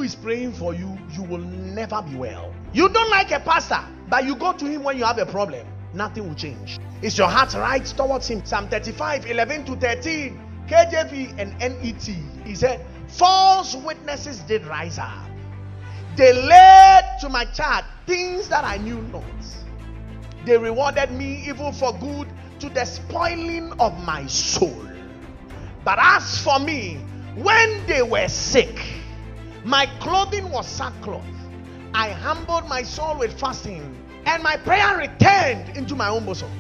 is praying for you, you will never be well. You don't like a pastor, but you go to him when you have a problem, nothing will change. Is your heart right towards him? Psalm 35, 11 to 13, KJV and NET. He said, false witnesses did rise up. They laid to my charge things that I knew not. They rewarded me evil for good, to the spoiling of my soul. But as for me, when they were sick, my clothing was sackcloth. I humbled my soul with fasting, and my prayer returned into my own bosom.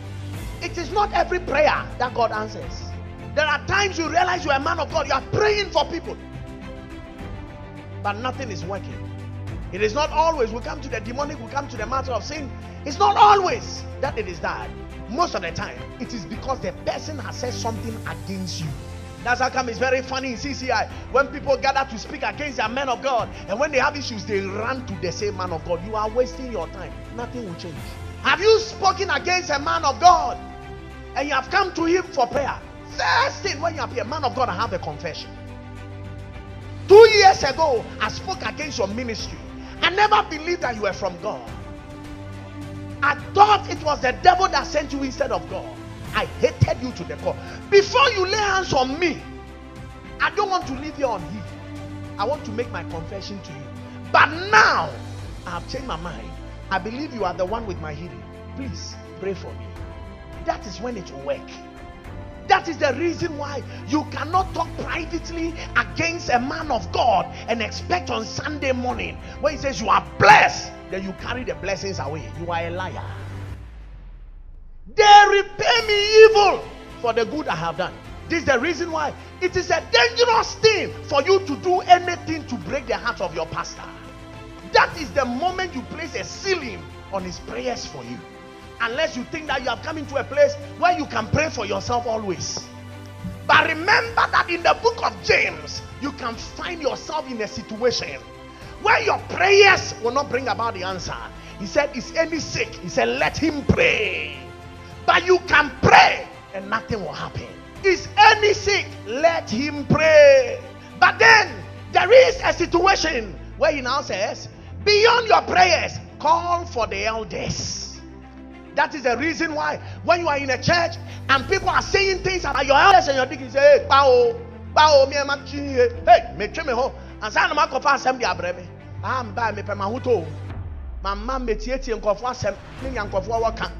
It is not every prayer that God answers. There are times you realize you are a man of God, you are praying for people, but nothing is working. It is not always we come to the demonic, we come to the matter of sin. It's not always that it is that. Most of the time, it is because the person has said something against you. That's how come it's very funny in CCI when people gather to speak against a man of God, and when they have issues, they run to the same man of God. You are wasting your time. Nothing will change. Have you spoken against a man of God and you have come to him for prayer? First thing, when you are a man of God, I have a confession. 2 years ago, I spoke against your ministry. I never believed that you were from God. I thought it was the devil that sent you instead of God. I hated you to the core. Before you lay hands on me, I don't want to leave you unheeded. I want to make my confession to you. But now, I have changed my mind. I believe you are the one with my healing. Please pray for me. That is when it will work. That is the reason why you cannot talk privately against a man of God and expect on Sunday morning when he says you are blessed, then you carry the blessings away. You are a liar. They repay me evil for the good I have done. This is the reason why it is a dangerous thing for you to do anything to break the heart of your pastor. That is the moment you place a ceiling on his prayers for you. Unless you think that you have come into a place where you can pray for yourself always. But remember that in the book of James, you can find yourself in a situation where your prayers will not bring about the answer. He said, is any sick? He said, let him pray. But you can pray and nothing will happen. Is any sick? Let him pray. But then there is a situation where he now says, beyond your prayers, call for the elders. That is the reason why when you are in a church and people are saying things about your elders and your deacons, say, hey, me hey, me cheme ho, and say, I'm kofa asem dia breme. I'm by me pema huto. Mama me tieti nkofo asem, me nya nkofo waka.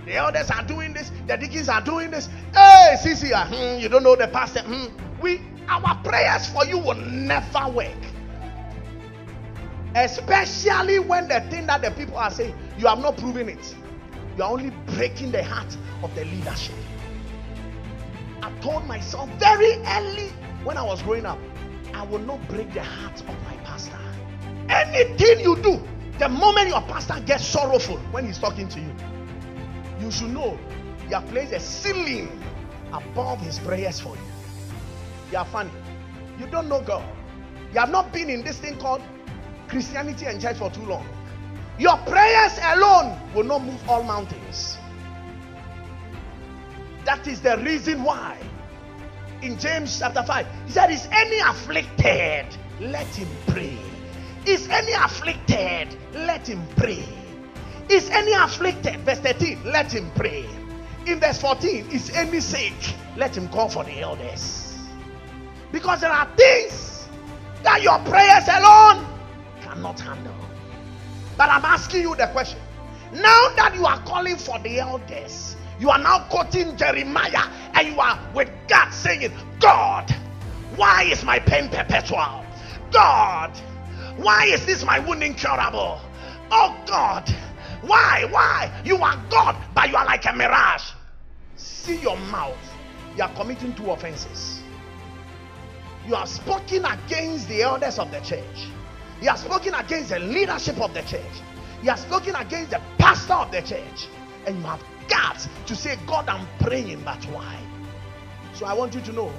The elders are doing this, the deacons are doing this. Hey, Sisi, you don't know the pastor. Our prayers for you will never work. Especially when the thing that the people are saying, you have not proven it. You are only breaking the heart of the leadership. I told myself very early when I was growing up, I will not break the heart of my pastor. Anything you do, the moment your pastor gets sorrowful when he's talking to you, you should know you have placed a ceiling above his prayers for you. You are funny. You don't know God. You have not been in this thing called Christianity and church for too long. Your prayers alone will not move all mountains. That is the reason why in James chapter 5 he said, is any afflicted, let him pray. Is any afflicted, let him pray. Is any afflicted, verse 13, let him pray. In verse 14, is any sick, let him call for the elders. Because there are things that your prayers alone cannot handle. But I'm asking you the question. Now that you are calling for the elders, you are now quoting Jeremiah and you are with God saying, God, why is my pain perpetual? God, why is this my wound incurable? Oh God, why? You are God, but you are like a mirage. See your mouth. You are committing 2 offenses. You are spoken against the elders of the church. You have spoken against the leadership of the church. You have spoken against the pastor of the church. And you have guts to say, God, I'm praying, but why? So I want you to know,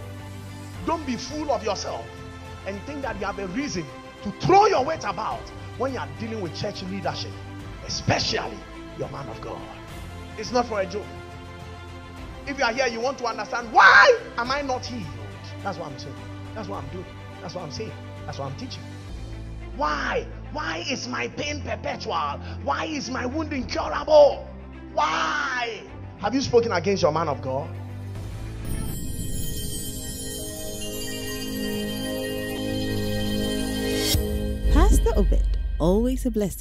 don't be fool of yourself and think that you have a reason to throw your weight about when you are dealing with church leadership, especially your man of God. It's not for a joke. If you are here, you want to understand, why am I not healed? That's what I'm saying. That's what I'm doing. That's what I'm saying. That's what I'm teaching. Why? Why is my pain perpetual? Why is my wound incurable? Why? Have you spoken against your man of God? Pastor Obed, always a blessing.